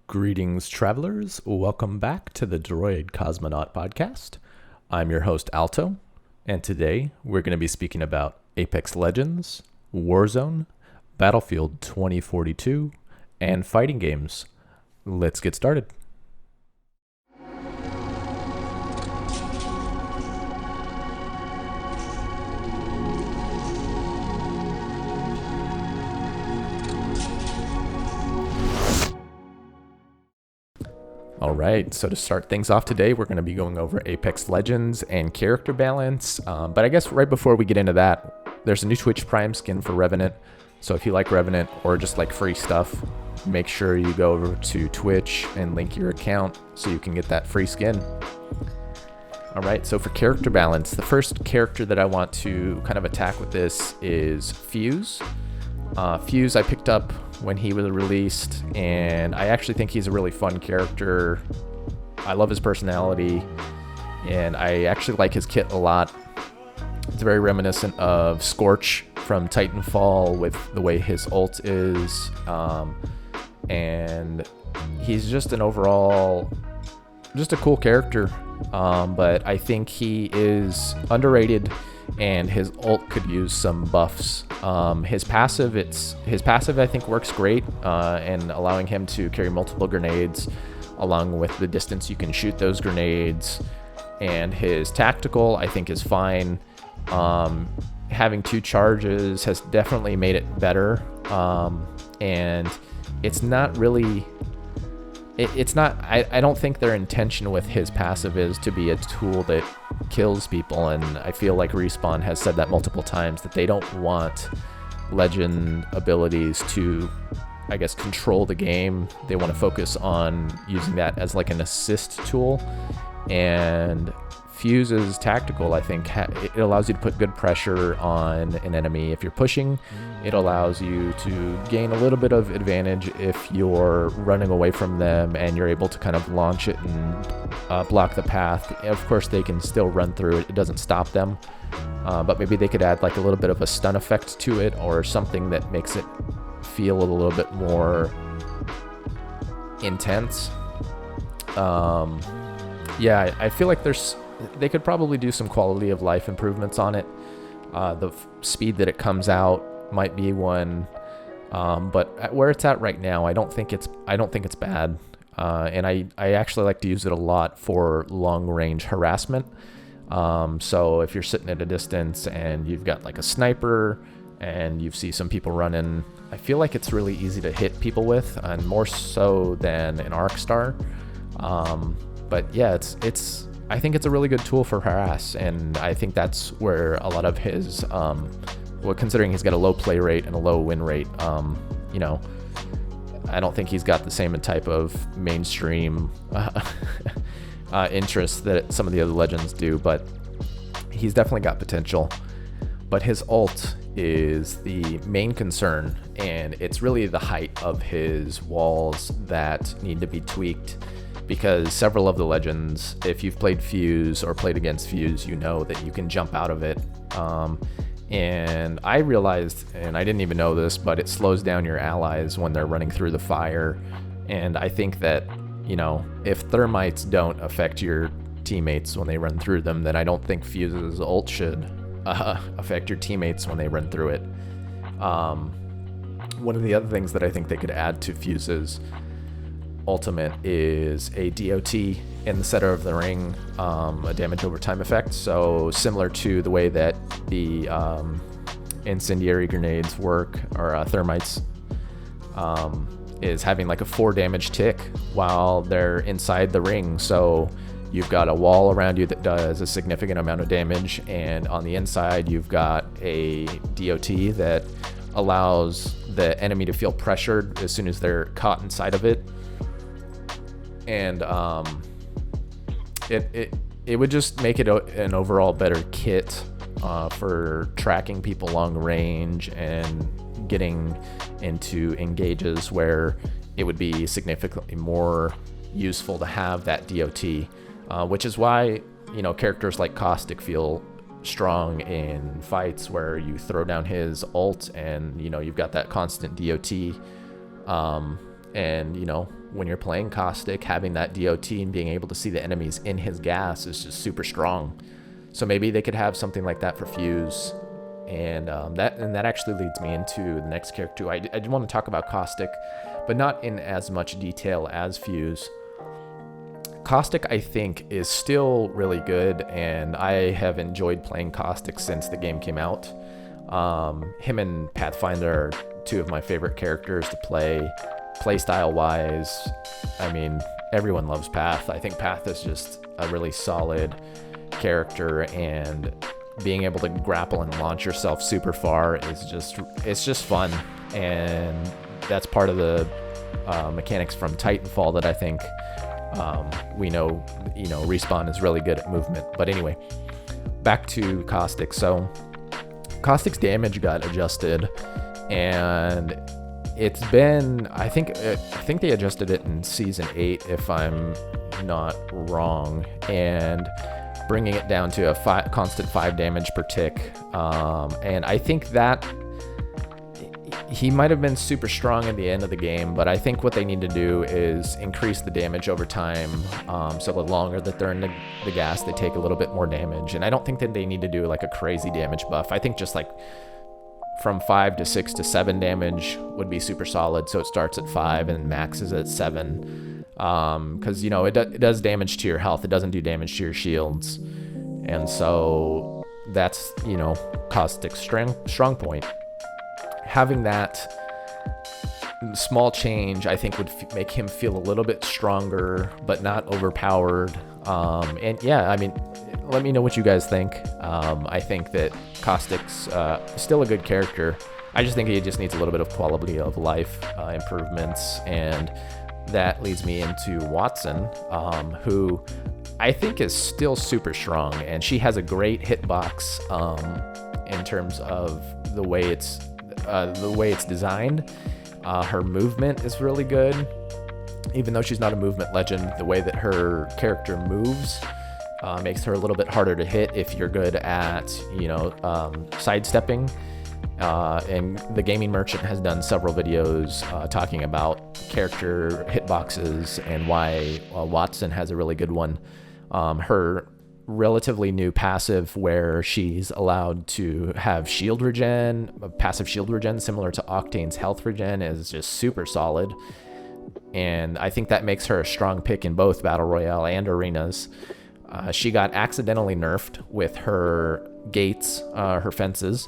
Greetings, travelers. Welcome back to the Droid Cosmonaut podcast. I'm your host, Alto, and today we're going to be speaking about Apex Legends, Warzone, Battlefield 2042, and fighting games. Let's get started. All right, so to start things off today, we're going to be going over Apex Legends and character balance. But I guess right before we get into that, there's a new Twitch Prime skin for Revenant. So if you like Revenant or just like free stuff, make sure you go over to Twitch and link your account so you can get that free skin. All right, so for character balance, the first character that I want to kind of attack with this is Fuse. Fuse I picked up when he was released, and I actually think he's a really fun character. I love his personality, and I actually like his kit a lot. It's very reminiscent of Scorch from Titanfall with the way his ult is, and he's just an overall, just a cool character, but I think he is underrated, and his ult could use some buffs. His passive I think works great, and allowing him to carry multiple grenades along with the distance you can shoot those grenades. And his tactical I think is fine. Having 2 charges has definitely made it better, and it's not really I don't think their intention with his passive is to be a tool that kills people, and I feel like Respawn has said that multiple times, that they don't want legend abilities to, I guess, control the game. They want to focus on using that as like an assist tool. And Fuse's tactical, I think, it allows you to put good pressure on an enemy. If you're pushing, it allows you to gain a little bit of advantage if you're running away from them and you're able to kind of launch it and block the path. Of course, they can still run through it. It doesn't stop them. But maybe they could add like a little bit of a stun effect to it, or something that makes it feel a little bit more intense. Yeah, I feel like they could probably do some quality of life improvements on it. The speed that it comes out might be one, but where it's at right now, I don't think it's bad. And I actually like to use it a lot for long range harassment. So if you're sitting at a distance and you've got like a sniper and you see some people running, I feel like it's really easy to hit people with, and more so than an arc star. But yeah, I think it's a really good tool for harass, and I think that's where a lot of his, considering he's got a low play rate and a low win rate, I don't think he's got the same type of mainstream interest that some of the other legends do, but he's definitely got potential. But his ult is the main concern, and it's really the height of his walls that need to be tweaked. Because several of the legends, if you've played Fuse or played against Fuse, you know that you can jump out of it. And I realized, and I didn't even know this, but it slows down your allies when they're running through the fire. And I think that, if thermites don't affect your teammates when they run through them, then I don't think Fuse's ult should affect your teammates when they run through it. One of the other things that I think they could add to Fuse's ultimate is a DOT in the center of the ring, a damage over time effect. So similar to the way that the incendiary grenades work, or thermites, is having like a 4 damage tick while they're inside the ring. So you've got a wall around you that does a significant amount of damage, and on the inside you've got a DOT that allows the enemy to feel pressured as soon as they're caught inside of it. And it would just make it an overall better kit for tracking people long range and getting into engages where it would be significantly more useful to have that DOT, which is why characters like Caustic feel strong in fights where you throw down his ult and you've got that constant DOT. And, you know, when you're playing Caustic, having that DOT and being able to see the enemies in his gas is just super strong. So maybe they could have something like that for Fuse. And that actually leads me into the next character. I do want to talk about Caustic, but not in as much detail as Fuse. Caustic, I think, is still really good, and I have enjoyed playing Caustic since the game came out. Him and Pathfinder are two of my favorite characters to play. Playstyle wise, I mean, everyone loves Path. I think Path is just a really solid character, and being able to grapple and launch yourself super far is just fun. And that's part of the mechanics from Titanfall that I think we know, you know, Respawn is really good at movement. But anyway, back to Caustic. So Caustic's damage got adjusted, and it's been, I think they adjusted it in Season 8, if I'm not wrong, and bringing it down to a constant 5 damage per tick. And I think that he might have been super strong at the end of the game, but I think what they need to do is increase the damage over time. So the longer that they're in the gas, they take a little bit more damage. And I don't think that they need to do like a crazy damage buff. I think just like from 5 to 6 to 7 damage would be super solid. So it starts at 5 and maxes at 7. Because, you know, it does damage to your health. It doesn't do damage to your shields. And so that's, you know, Caustic's strong point. Having that small change, I think, would make him feel a little bit stronger, but not overpowered. And yeah, I mean, let me know what you guys think. I think that Caustic's still a good character. I just think he just needs a little bit of quality of life improvements. And that leads me into Wattson, who I think is still super strong. And she has a great hitbox in terms of the way it's designed. Her movement is really good. Even though she's not a movement legend, the way that her character moves makes her a little bit harder to hit if you're good at, you know, sidestepping. And the Gaming Merchant has done several videos talking about character hitboxes and why Wattson has a really good one. Her relatively new passive, where she's allowed to have shield regen, passive shield regen similar to Octane's health regen, is just super solid. And I think that makes her a strong pick in both Battle Royale and arenas. She got accidentally nerfed with her gates, her fences,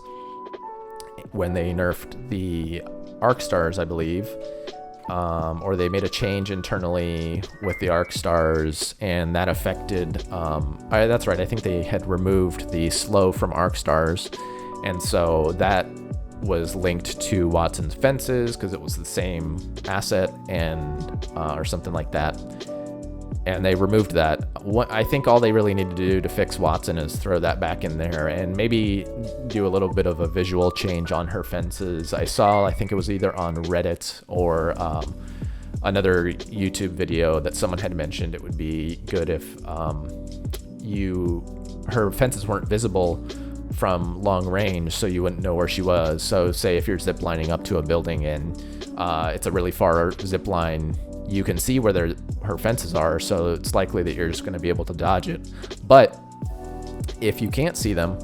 when they nerfed the Arc Stars, I believe. Or they made a change internally with the Arc Stars, and that affected, that's right, I think they had removed the slow from Arc Stars, and so that was linked to Wattson's fences because it was the same asset, and or something like that, and they removed that. I think all they really need to do to fix Wattson is throw that back in there and maybe do a little bit of a visual change on her fences. I think it was either on Reddit or another YouTube video that someone had mentioned it would be good if her fences weren't visible from long range, so you wouldn't know where she was. So say if you're ziplining up to a building and it's a really far zip line, you can see where her fences are, so it's likely that you're just going to be able to dodge it. But if you can't see them,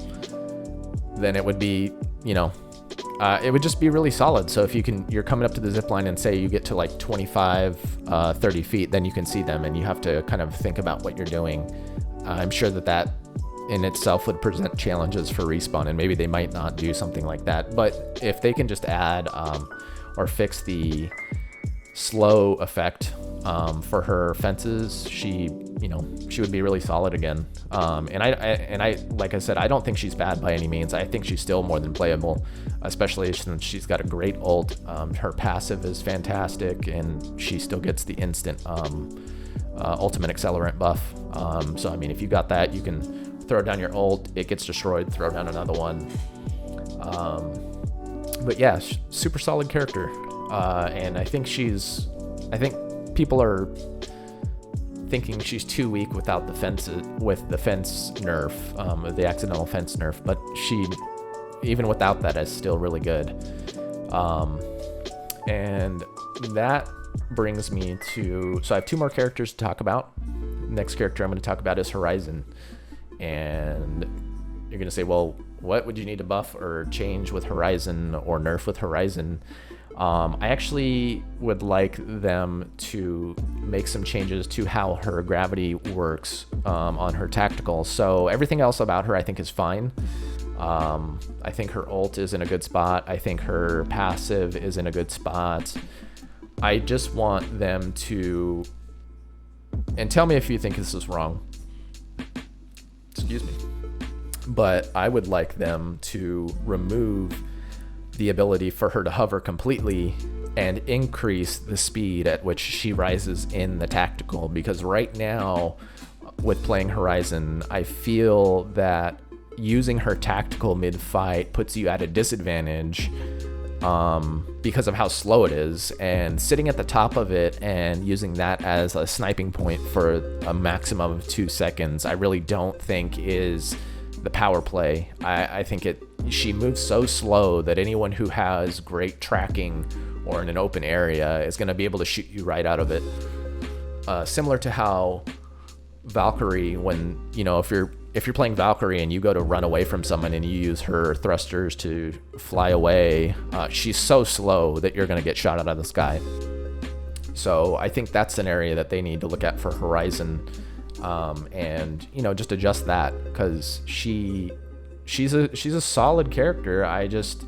then it would be, you know, it would just be really solid. So if you're coming up to the zip line and say you get to like 25, 30 feet, then you can see them, and you have to kind of think about what you're doing. I'm sure that in itself would present challenges for Respawn, and maybe they might not do something like that. But if they can just add or fix the slow effect for her fences, she would be really solid again. And I like I said, I don't think she's bad by any means. I think she's still more than playable, especially since she's got a great ult. Her passive is fantastic, and she still gets the instant ultimate accelerant buff. So I mean, if you got that, you can throw down your ult, it gets destroyed, throw down another one. But yeah, super solid character. And I think people are thinking she's too weak without the fence nerf, the accidental fence nerf, but she, even without that, is still really good. And that brings me to, so I have two more characters to talk about. Next character I'm going to talk about is Horizon. And you're going to say, well, what would you need to buff or change with Horizon or nerf with Horizon? I actually would like them to make some changes to how her gravity works on her tactical. So everything else about her I think is fine. I think her ult is in a good spot. I think her passive is in a good spot. I just want them to, and tell me if you think this is wrong, excuse me, but I would like them to remove the ability for her to hover completely and increase the speed at which she rises in the tactical, because right now with playing Horizon, I feel that using her tactical mid-fight puts you at a disadvantage because of how slow it is, and sitting at the top of it and using that as a sniping point for a maximum of 2 seconds, I really don't think is the power play. I think she moves so slow that anyone who has great tracking or in an open area is going to be able to shoot you right out of it. Similar to how Valkyrie, when, you know, if you're playing Valkyrie and you go to run away from someone and you use her thrusters to fly away, she's so slow that you're going to get shot out of the sky. So I think that's an area that they need to look at for Horizon, and, you know, just adjust that, because she's a solid character. I just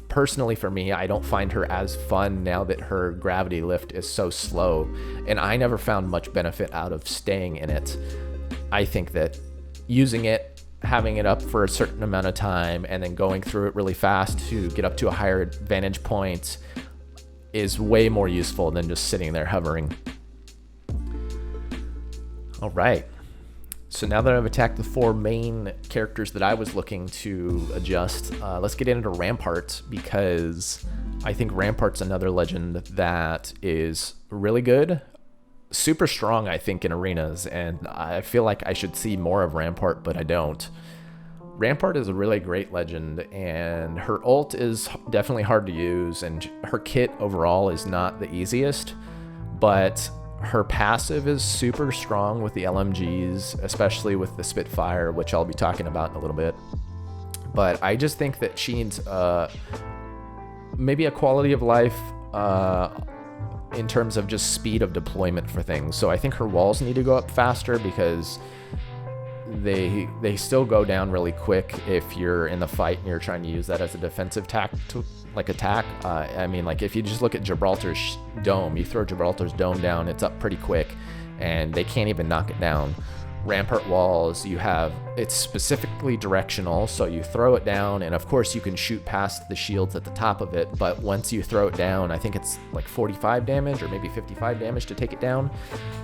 personally, for me, I don't find her as fun now that her gravity lift is so slow, and I never found much benefit out of staying in it. I think that using it, having it up for a certain amount of time, and then going through it really fast to get up to a higher vantage point is way more useful than just sitting there hovering. All right. So now that I've attacked the 4 main characters that I was looking to adjust, let's get into Rampart, because I think Rampart's another legend that is really good. Super strong, I think, in arenas, and I feel like I should see more of Rampart, but I don't. Rampart is a really great legend, and her ult is definitely hard to use, and her kit overall is not the easiest, but her passive is super strong with the LMGs, especially with the Spitfire, which I'll be talking about in a little bit. But I just think that she needs maybe a quality of life in terms of just speed of deployment for things. So I think her walls need to go up faster, because they still go down really quick if you're in the fight and you're trying to use that as a defensive attack. I mean, like, if you just look at Gibraltar's dome, you throw Gibraltar's dome down, it's up pretty quick, and they can't even knock it down. Rampart walls, it's specifically directional, so you throw it down, and of course you can shoot past the shields at the top of it, but once you throw it down, I think it's like 45 damage or maybe 55 damage to take it down.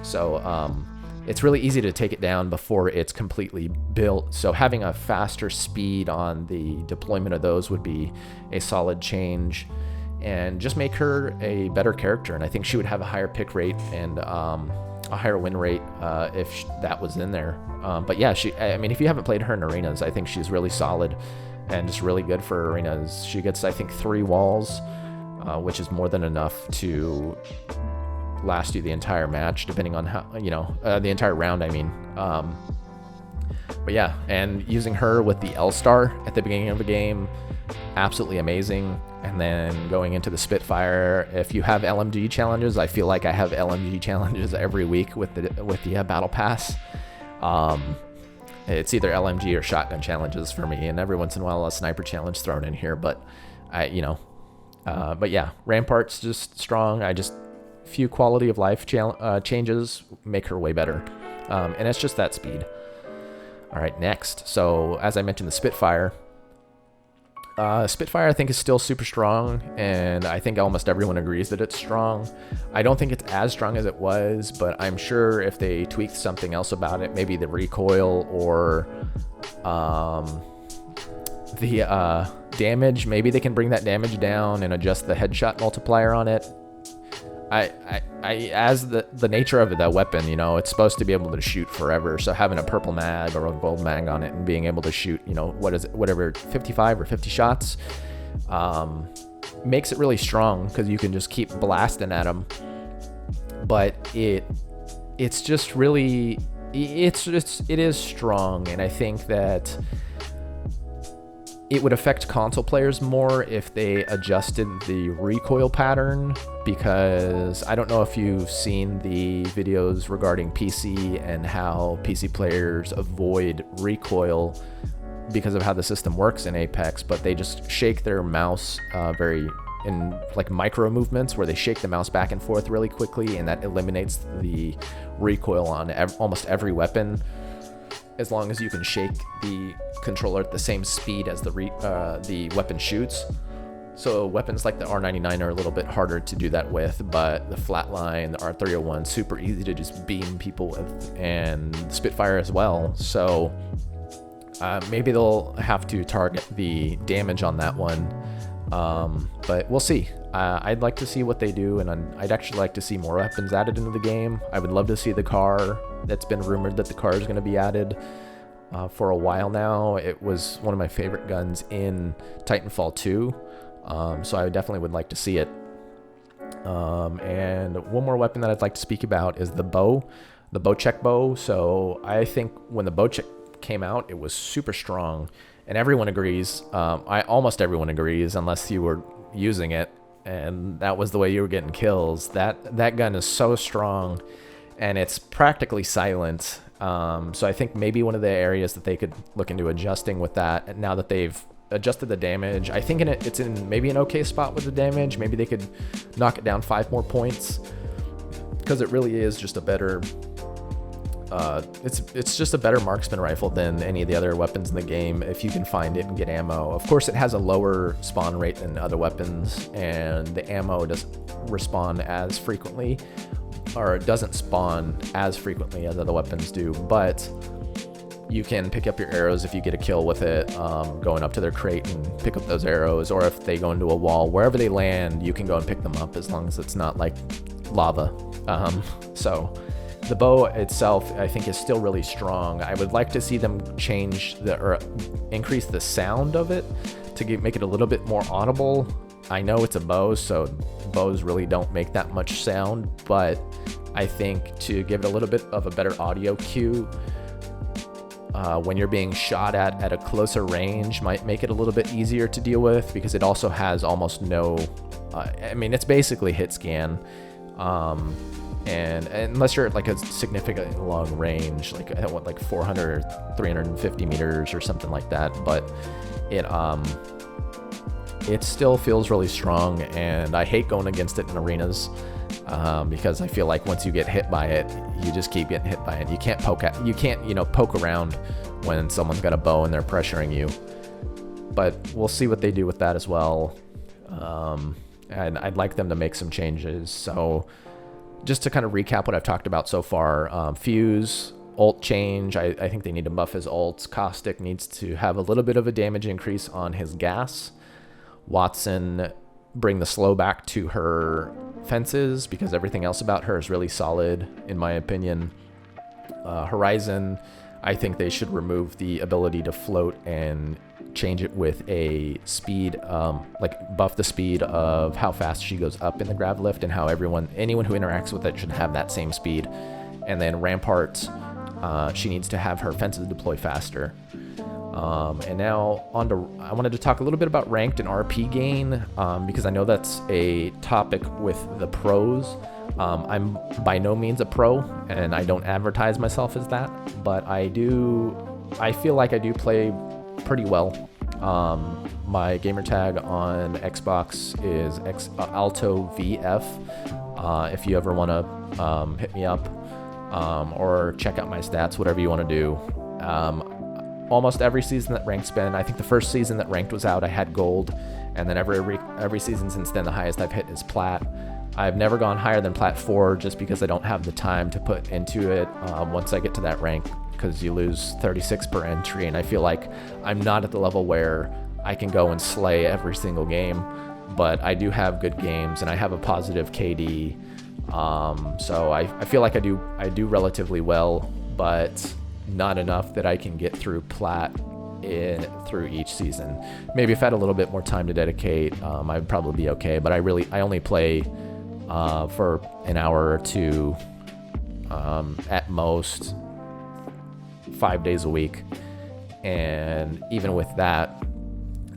So it's really easy to take it down before it's completely built. So having a faster speed on the deployment of those would be a solid change, and just make her a better character. And I think she would have a higher pick rate and a higher win rate if that was in there. But yeah, I mean, if you haven't played her in arenas, I think she's really solid and just really good for arenas. She gets, I think, 3 walls, which is more than enough to last you the entire match, depending on how, the entire round, I mean. But yeah, and using her with the L-Star at the beginning of the game, absolutely amazing. And then going into the Spitfire, if you have LMG challenges, I feel like I have LMG challenges every week with the Battle Pass. It's either LMG or shotgun challenges for me, and every once in a while a sniper challenge thrown in here. But but yeah, Rampart's just strong. Few quality of life changes make her way better, and it's just that speed. All right, next. So as I mentioned, the Spitfire. Spitfire I think is still super strong, and I think almost everyone agrees that it's strong. I don't think it's as strong as it was, but I'm sure if they tweaked something else about it, maybe the recoil or the damage, maybe they can bring that damage down and adjust the headshot multiplier on it. As the nature of the weapon, it's supposed to be able to shoot forever. So having a purple mag or a gold mag on it and being able to shoot, whatever, 55 or 50 shots, makes it really strong because you can just keep blasting at them. But it's just really, it is strong, and I think that it would affect console players more if they adjusted the recoil pattern, because I don't know if you've seen the videos regarding PC and how PC players avoid recoil because of how the system works in Apex, but they just shake their mouse in like micro movements where they shake the mouse back and forth really quickly, and that eliminates the recoil on almost every weapon, as long as you can shake the controller at the same speed as the weapon shoots. So weapons like the R99 are a little bit harder to do that with, but the Flatline, the R301, super easy to just beam people with, and Spitfire as well. So maybe they'll have to target the damage on that one, but we'll see. I'd like to see what they do, and I'd actually like to see more weapons added into the game. I would love to see the car. That's been rumored that the car is going to be added for a while now. It was one of my favorite guns in Titanfall 2, so I definitely would like to see it. And one more weapon that I'd like to speak about is the bow, the Bocek bow. So I think when the Bocek came out, it was super strong, and everyone agrees. Almost everyone agrees, unless you were using it, and that was the way you were getting kills. That gun is so strong, and it's practically silent. So I think maybe one of the areas that they could look into adjusting with that, now that they've adjusted the damage, I think it's in maybe an okay spot with the damage. Maybe they could knock it down 5 more points, because it really is just a better it's just a better marksman rifle than any of the other weapons in the game, if you can find it and get ammo. Of course, it has a lower spawn rate than other weapons, and the ammo doesn't respawn as frequently, or it doesn't spawn as frequently as other weapons do, but you can pick up your arrows if you get a kill with it, going up to their crate and pick up those arrows, or if they go into a wall, wherever they land, you can go and pick them up, as long as it's not like lava. So the bow itself, I think, is still really strong. I would like to see them change or increase the sound of it to make it a little bit more audible. I know it's a bow, so bows really don't make that much sound, but I think to give it a little bit of a better audio cue when you're being shot at a closer range might make it a little bit easier to deal with, because it also has almost no, I mean, it's basically hit scan. And unless you're at like a significantly long range, like I want like 400 or 350 meters or something like that, but it still feels really strong, and I hate going against it in arenas, because I feel like once you get hit by it, you just keep getting hit by it. You can't poke around when someone's got a bow and they're pressuring you. But we'll see what they do with that as well, and I'd like them to make some changes. So just to kind of recap what I've talked about so far, Fuse, ult change, I think they need to buff his ults. Caustic needs to have a little bit of a damage increase on his gas. Watson, bring the slow back to her fences, because everything else about her is really solid, in my opinion. Horizon, I think they should remove the ability to float and change it with a speed, like buff the speed of how fast she goes up in the grav lift, and how anyone who interacts with it should have that same speed. And then Rampart, she needs to have her fences deploy faster. And now I wanted to talk a little bit about ranked and RP gain, because I know that's a topic with the pros. I'm by no means a pro, and I don't advertise myself as that, but I feel like I do play pretty well. My gamer tag on Xbox is AltoVF. If you ever want to hit me up, or check out my stats, whatever you want to do. Almost every season that ranked's been, I think the first season that ranked was out, I had gold, and then every season since then, the highest I've hit is plat. I've never gone higher than plat 4, just because I don't have the time to put into it once I get to that rank, because you lose 36 per entry, and I feel like I'm not at the level where I can go and slay every single game, but I do have good games, and I have a positive KD, so I feel like I do relatively well, but not enough that I can get through plat through each season. Maybe if I had a little bit more time to dedicate, I'd probably be okay. But I only play for an hour or two, at most 5 days a week. And even with that,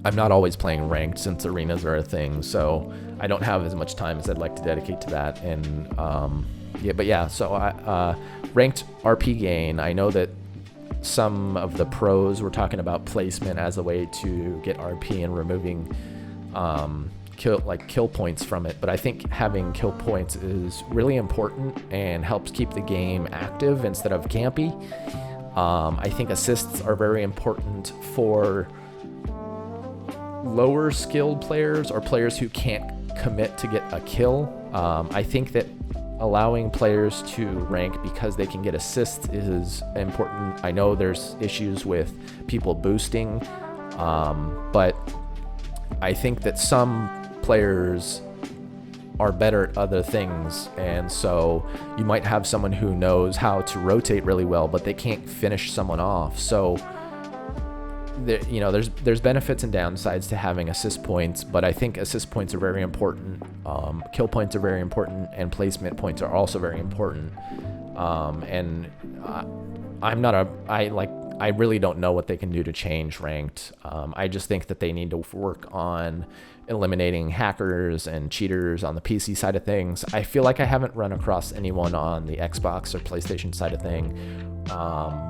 I'm not always playing ranked since arenas are a thing. So I don't have as much time as I'd like to dedicate to that. And so I ranked RP gain. I know that some of the pros were talking about placement as a way to get RP and removing kill points from it, but I think having kill points is really important and helps keep the game active instead of campy. I think assists are very important for lower skilled players or players who can't commit to get a kill. I think that allowing players to rank because they can get assists is important. I know there's issues with people boosting, but I think that some players are better at other things, and so you might have someone who knows how to rotate really well, but they can't finish someone off. So there's benefits and downsides to having assist points, but I think assist points are very important. Kill points are very important, and placement points are also very important. I really don't know what they can do to change ranked. I just think that they need to work on eliminating hackers and cheaters on the PC side of things. I feel like I haven't run across anyone on the Xbox or PlayStation side of thing,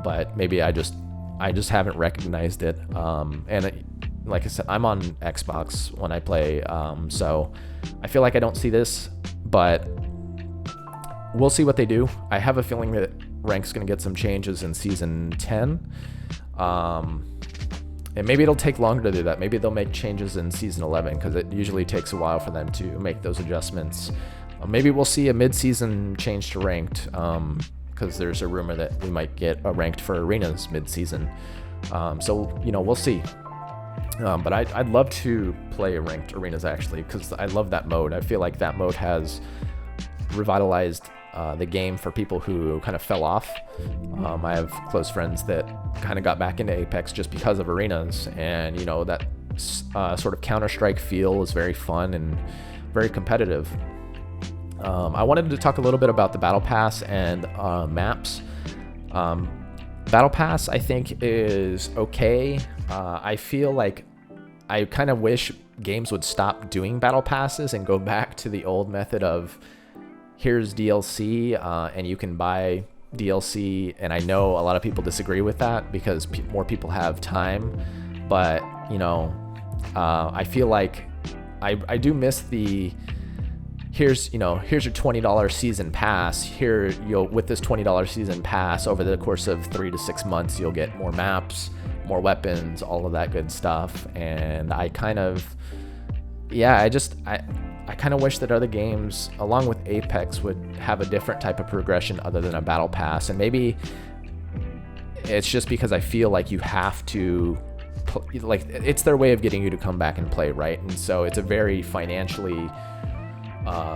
but maybe I just haven't recognized it. Like I said, I'm on Xbox when I play, so I feel like I don't see this, but we'll see what they do. I have a feeling that rank's going to get some changes in Season 10, and maybe it'll take longer to do that. Maybe they'll make changes in Season 11, because it usually takes a while for them to make those adjustments. Maybe we'll see a mid-season change to ranked, because there's a rumor that we might get a ranked for arenas mid-season. So we'll see. But I'd love to play ranked arenas, actually, because I love that mode. I feel like that mode has revitalized the game for people who kind of fell off. I have close friends that kind of got back into Apex just because of arenas, and that sort of Counter-Strike feel is very fun and very competitive. I wanted to talk a little bit about the Battle Pass and maps. Battle Pass, I think, is okay. I feel like I kind of wish games would stop doing Battle Passes and go back to the old method of here's DLC, and you can buy DLC. And I know a lot of people disagree with that because more people have time. But, I feel like I do miss the here's your $20 season pass. Here, with this $20 season pass, over the course of 3 to 6 months, you'll get more maps, more weapons, all of that good stuff. And I kind of wish that other games, along with Apex, would have a different type of progression other than a battle pass. And maybe it's just because I feel like you have to, it's their way of getting you to come back and play, right? And so it's a very financially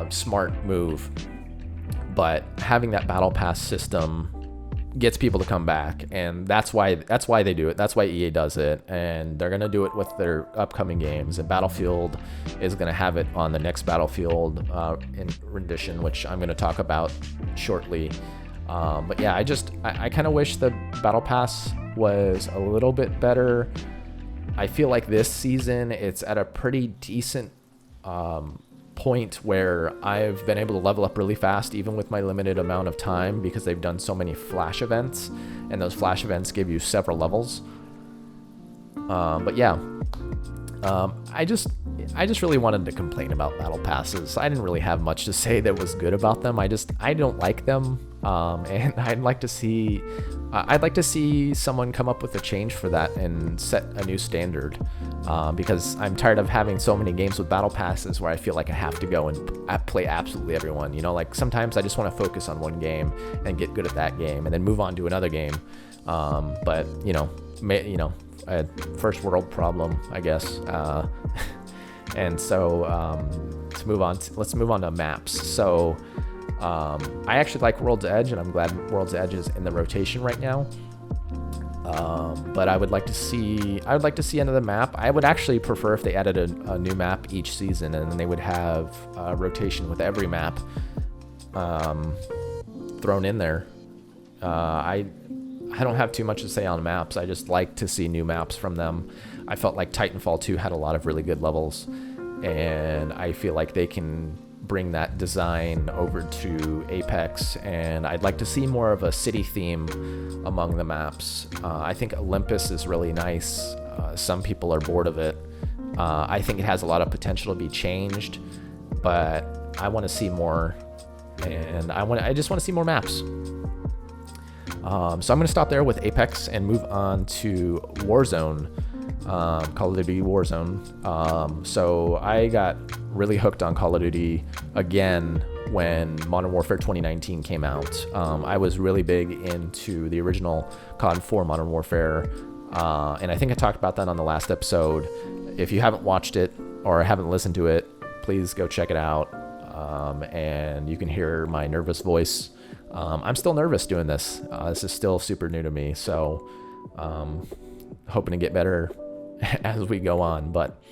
smart move, but having that battle pass system gets people to come back, and that's why they do it. That's why EA does it, and they're gonna do it with their upcoming games. And Battlefield is gonna have it on the next Battlefield in rendition, which I'm gonna talk about shortly. But yeah, I kind of wish the battle pass was a little bit better. I feel like this season it's at a pretty decent point where I've been able to level up really fast, even with my limited amount of time, because they've done so many flash events, and those flash events give you several levels. But yeah, I just really wanted to complain about battle passes. I didn't really have much to say that was good about them. I don't like them, and I'd like to see someone come up with a change for that and set a new standard, because I'm tired of having so many games with battle passes where I feel like I have to go and play absolutely everyone. Like sometimes I just want to focus on one game and get good at that game and then move on to another game. But a first world problem, I guess. And so let's move on to maps. So I actually like World's Edge, and I'm glad World's Edge is in the rotation right now. But I would like to see another map. I would actually prefer if they added a new map each season, and then they would have rotation with every map thrown in there. I don't have too much to say on maps. I just like to see new maps from them. I felt like Titanfall 2 had a lot of really good levels, and I feel like they can bring that design over to Apex, and I'd like to see more of a city theme among the maps. I think Olympus is really nice. Some people are bored of it. I think it has a lot of potential to be changed, but I want to see more, and I just want to see more maps. So I'm going to stop there with Apex and move on to Warzone. Call of Duty Warzone. So I got really hooked on Call of Duty again when Modern Warfare 2019 came out. I was really big into the original COD 4 Modern Warfare, and I think I talked about that on the last episode. If you haven't watched it or haven't listened to it, please go check it out, and you can hear my nervous voice. I'm still nervous doing this. This is still super new to me, so hoping to get better as we go on. But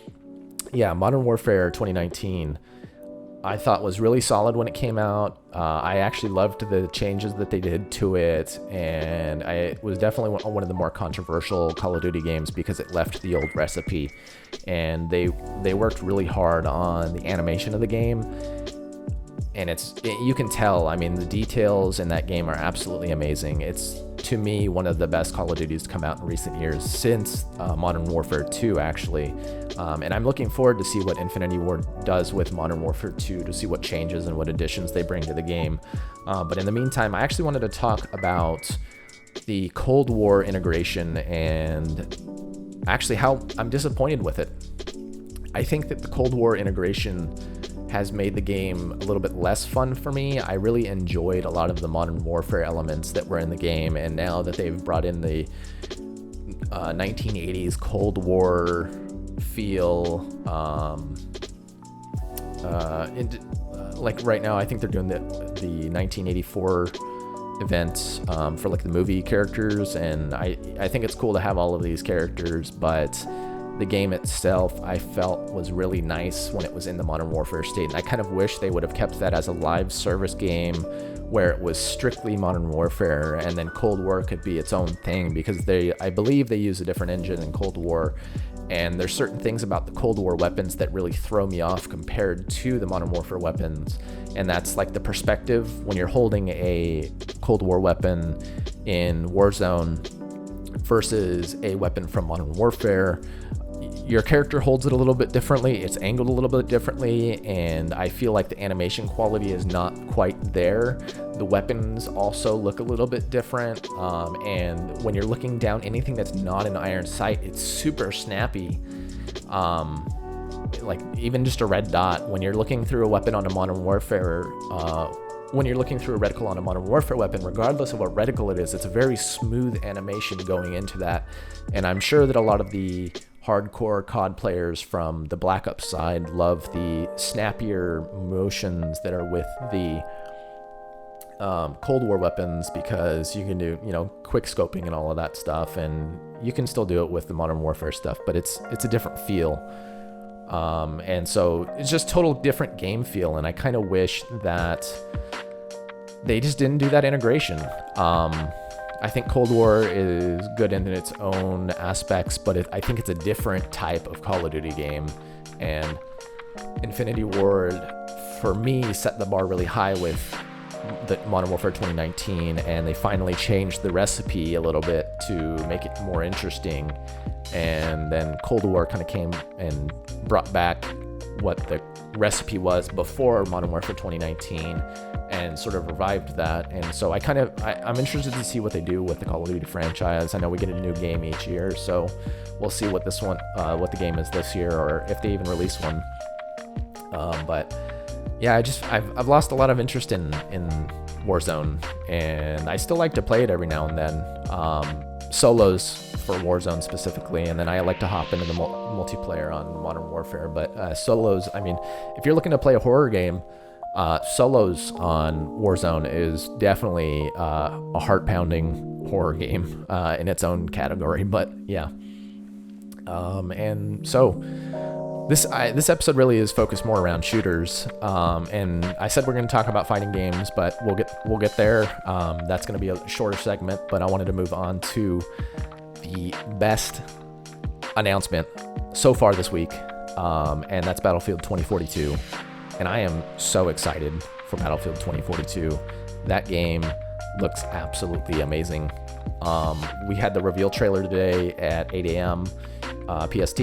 yeah, Modern Warfare 2019 I thought was really solid when it came out. I actually loved the changes that they did to it, and it was definitely one of the more controversial Call of Duty games because it left the old recipe, and they worked really hard on the animation of the game. And you can tell, I mean, the details in that game are absolutely amazing. It's, to me, one of the best Call of Duties to come out in recent years, since Modern Warfare 2, actually. And I'm looking forward to see what Infinity Ward does with Modern Warfare 2, to see what changes and what additions they bring to the game. But in the meantime, I actually wanted to talk about the Cold War integration and actually how I'm disappointed with it. I think that the Cold War integration has made the game a little bit less fun for me. I really enjoyed a lot of the Modern Warfare elements that were in the game, and now that they've brought in the 1980s Cold War feel, like right now I think they're doing the 1984 event for like the movie characters, and I think it's cool to have all of these characters, but the game itself, I felt, was really nice when it was in the Modern Warfare state, and I kind of wish they would have kept that as a live service game where it was strictly Modern Warfare, and then Cold War could be its own thing, because I believe they use a different engine in Cold War, and there's certain things about the Cold War weapons that really throw me off compared to the Modern Warfare weapons, and that's like the perspective when you're holding a Cold War weapon in Warzone versus a weapon from Modern Warfare. Your character holds it a little bit differently, it's angled a little bit differently, and I feel like the animation quality is not quite there. The weapons also look a little bit different, and when you're looking down anything that's not an iron sight, it's super snappy. Like even just a red dot, when you're looking through a weapon on a Modern Warfare, when you're looking through a reticle on a Modern Warfare weapon, regardless of what reticle it is, it's a very smooth animation going into that, and I'm sure that a lot of the hardcore COD players from the Black Ops side love the snappier motions that are with the Cold War weapons, because you can do, quick scoping and all of that stuff, and you can still do it with the Modern Warfare stuff, but it's a different feel. And so it's just total different game feel, and I kind of wish that they just didn't do that integration. I think Cold War is good in its own aspects, but I think it's a different type of Call of Duty game, and Infinity Ward, for me, set the bar really high with the Modern Warfare 2019, and they finally changed the recipe a little bit to make it more interesting, and then Cold War kind of came and brought back what the recipe was before Modern Warfare 2019 and sort of revived that. And so I'm interested to see what they do with the Call of Duty franchise. I know we get a new game each year, so we'll see what what the game is this year, or if they even release one. But yeah, I've lost a lot of interest in Warzone, and I still like to play it every now and then. Solos for Warzone specifically, and then I like to hop into the multiplayer on Modern Warfare. But solos, I mean, if you're looking to play a horror game, solos on Warzone is definitely a heart-pounding horror game in its own category. But yeah, and so this episode really is focused more around shooters. And I said we're going to talk about fighting games, but we'll get there. That's going to be a shorter segment, but I wanted to move on to the best announcement so far this week, and that's Battlefield 2042. And I am so excited for Battlefield 2042. That game looks absolutely amazing. We had the reveal trailer today at 8 a.m. PST.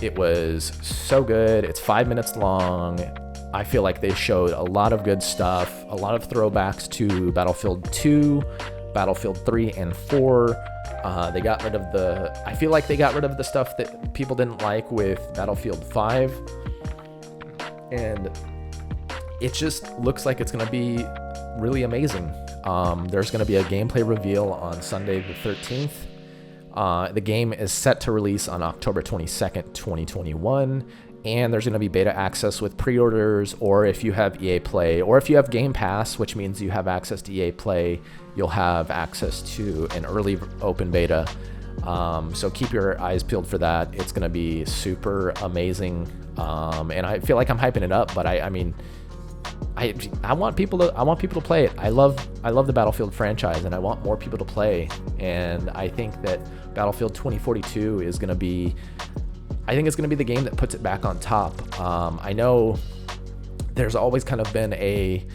It was so good. It's 5 minutes long. I feel like they showed a lot of good stuff, a lot of throwbacks to Battlefield 2, Battlefield 3 and 4. They got rid of I feel like they got rid of the stuff that people didn't like with Battlefield 5. And it just looks like it's going to be really amazing. There's going to be a gameplay reveal on Sunday the 13th. The game is set to release on October 22nd, 2021. And there's going to be beta access with pre-orders, or if you have EA Play, or if you have Game Pass, which means you have access to EA Play, you'll have access to an early open beta. So keep your eyes peeled for that. It's going to be super amazing. And I feel like I'm hyping it up, but I mean, I want people to play it. I love the Battlefield franchise, and I want more people to play. And I think that Battlefield 2042 is going to be, I think it's going to be the game that puts it back on top. I know there's always kind of been a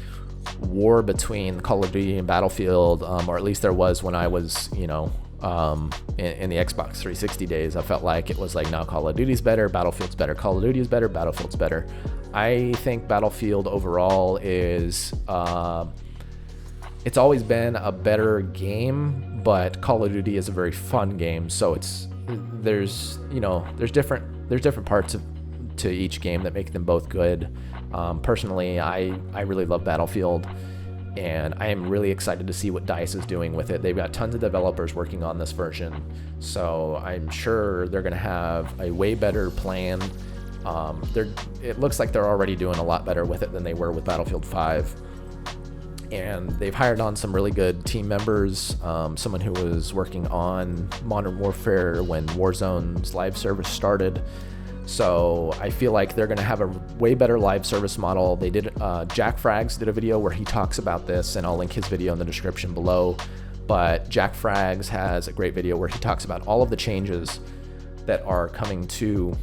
war between Call of Duty and Battlefield, or at least there was when I was, in the Xbox 360 days. I felt like it was like, no, Call of Duty's better, Battlefield's better, Call of Duty is better, Battlefield's better. I think Battlefield overall is, it's always been a better game, but Call of Duty is a very fun game. So there's different parts to each game that make them both good. Personally, I really love Battlefield, and I am really excited to see what DICE is doing with it. They've got tons of developers working on this version, so I'm sure they're going to have a way better plan. It looks like they're already doing a lot better with it than they were with Battlefield 5. And they've hired on some really good team members, someone who was working on Modern Warfare when Warzone's live service started. So I feel like they're going to have a way better live service model. They did, Jack Frags did a video where he talks about this, and I'll link his video in the description below. But Jack Frags has a great video where he talks about all of the changes that are coming to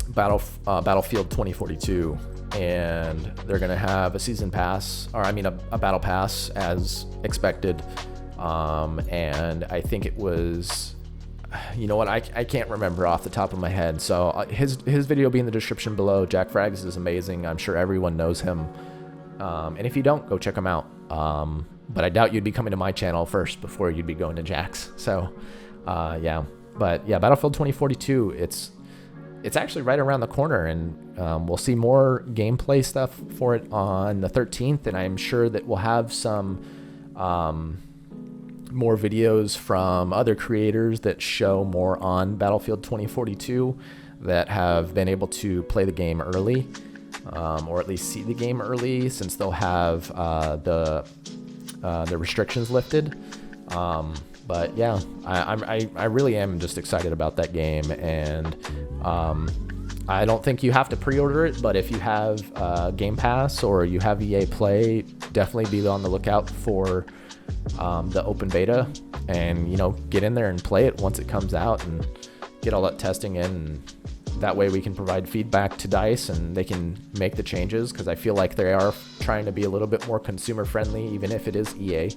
Battlefield 2042. And they're going to have a season pass, or a battle pass as expected. And I think it was, I can't remember off the top of my head. So his video will be in the description below. Jack Frags is amazing. I'm sure everyone knows him. And if you don't, go check him out. But I doubt you'd be coming to my channel first before you'd be going to Jack's. So yeah. But yeah, Battlefield 2042, it's actually right around the corner, and we'll see more gameplay stuff for it on the 13th, and I'm sure that we'll have some more videos from other creators that show more on Battlefield 2042 that have been able to play the game early, or at least see the game early, since they'll have the restrictions lifted. But yeah, I really am just excited about that game, and I don't think you have to pre-order it, but if you have Game Pass or you have EA Play, definitely be on the lookout for the open beta, and get in there and play it once it comes out and get all that testing in. And that way we can provide feedback to DICE and they can make the changes, because I feel like they are trying to be a little bit more consumer friendly, even if it is EA.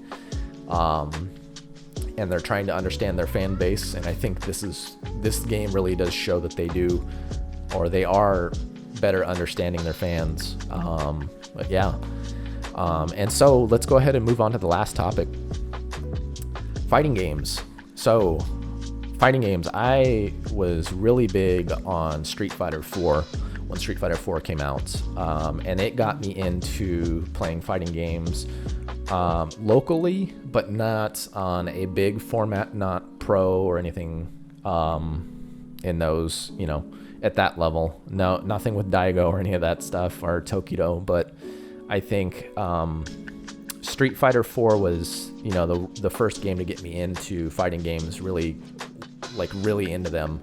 And they're trying to understand their fan base, and I think this game really does show that they do, or they are better understanding their fans. But yeah, and so let's go ahead and move on to the last topic: fighting games. So, fighting games. I was really big on Street Fighter 4 when Street Fighter 4 came out, and it got me into playing fighting games. Locally, but not on a big format, not pro or anything in those, at that level. No, nothing with Daigo or any of that stuff, or Tokido, but I think Street Fighter 4 was, you know, the first game to get me into fighting games, really into them.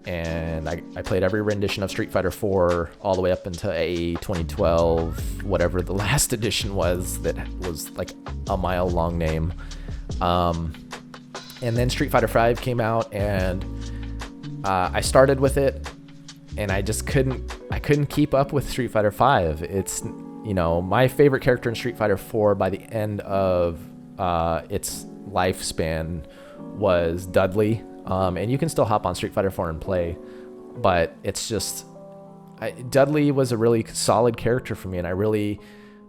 And I played every rendition of Street Fighter 4 all the way up until A 2012, whatever the last edition was, that was like a mile long name. And then Street Fighter 5 came out, and I started with it, and I just couldn't keep up with Street Fighter 5. It's, you know, my favorite character in Street Fighter 4 by the end of its lifespan was Dudley. And you can still hop on Street Fighter 4 and play, but it's just, Dudley was a really solid character for me, and I really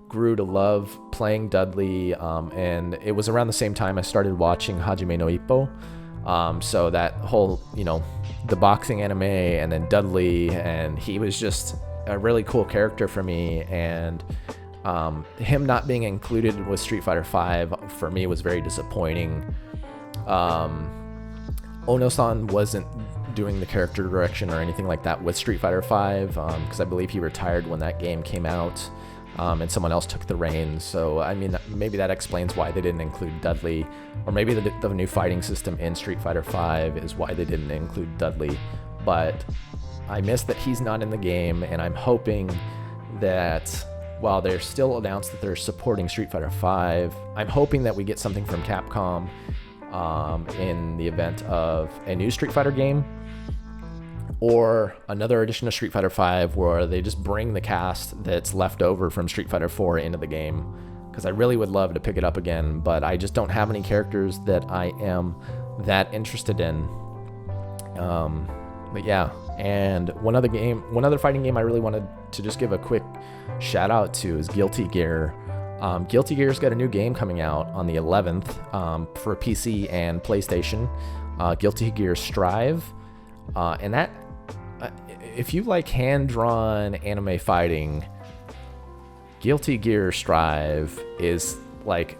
grew to love playing Dudley. And it was around the same time I started watching Hajime no Ippo. So that whole, you know, the boxing anime, and then Dudley, and he was just a really cool character for me. And him not being included with Street Fighter 5 for me was very disappointing. Ono-san wasn't doing the character direction or anything like that with Street Fighter 5, because I believe he retired when that game came out, and someone else took the reins. So, I mean, maybe that explains why they didn't include Dudley, or maybe the new fighting system in Street Fighter 5 is why they didn't include Dudley. But I miss that he's not in the game, and I'm hoping that while they're still announced that they're supporting Street Fighter 5, I'm hoping that we get something from Capcom in the event of a new Street Fighter game, or another edition of Street Fighter 5 where they just bring the cast that's left over from Street Fighter 4 into the game, because I really would love to pick it up again, but I just don't have any characters that I am that interested in. But yeah, and one other fighting game I really wanted to just give a quick shout out to is Guilty Gear. Guilty Gear's got a new game coming out on the 11th for PC and PlayStation, Guilty Gear Strive. And that, if you like hand-drawn anime fighting, Guilty Gear Strive is like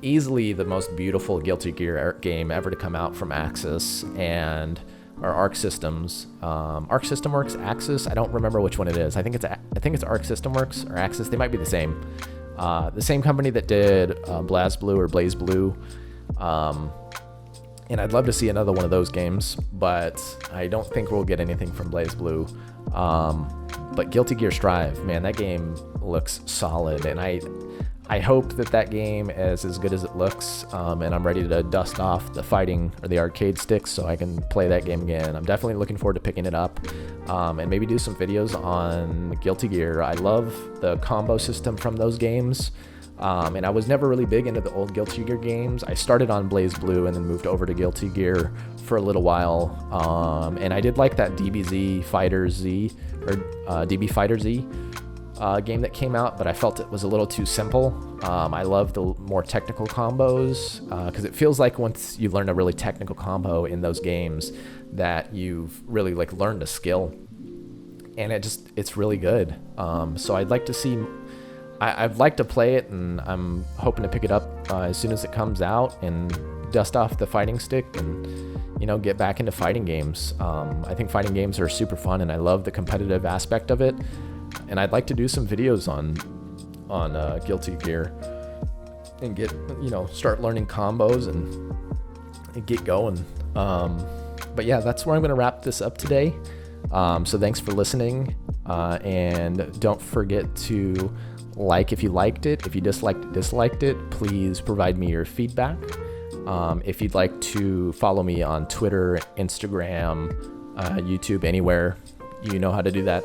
easily the most beautiful Guilty Gear game ever to come out from Axis or Arc Systems. Arc System Works, Axis, I don't remember which one it is. I think it's Arc System Works or Axis. They might be the same. The same company that did Blaze Blue. And I'd love to see another one of those games, but I don't think we'll get anything from Blaze Blue. But Guilty Gear Strive, man, that game looks solid, and I hope that game is as good as it looks, and I'm ready to dust off the fighting or the arcade sticks so I can play that game again. I'm definitely looking forward to picking it up, and maybe do some videos on Guilty Gear. I love the combo system from those games, and I was never really big into the old Guilty Gear games. I started on Blaze Blue and then moved over to Guilty Gear for a little while, and I did like that DBZ Fighter Z, or DB Fighter Z game that came out, but I felt it was a little too simple. I love the more technical combos, because it feels like once you learn a really technical combo in those games that you've really like learned a skill, and it's really good. So I'd like to see, I'd like to play it, and I'm hoping to pick it up as soon as it comes out and dust off the fighting stick and, you know, get back into fighting games. I think fighting games are super fun, and I love the competitive aspect of it. And I'd like to do some videos on Guilty Gear and start learning combos and get going. But yeah, that's where I'm going to wrap this up today. So thanks for listening, and don't forget to like if you liked it. If you disliked it, please provide me your feedback. If you'd like to follow me on Twitter, Instagram, YouTube, anywhere, you know how to do that.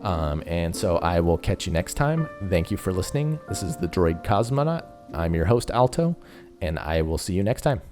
And so I will catch you next time. Thank you for listening. This is the Droid Cosmonaut. I'm your host, Alto, and I will see you next time.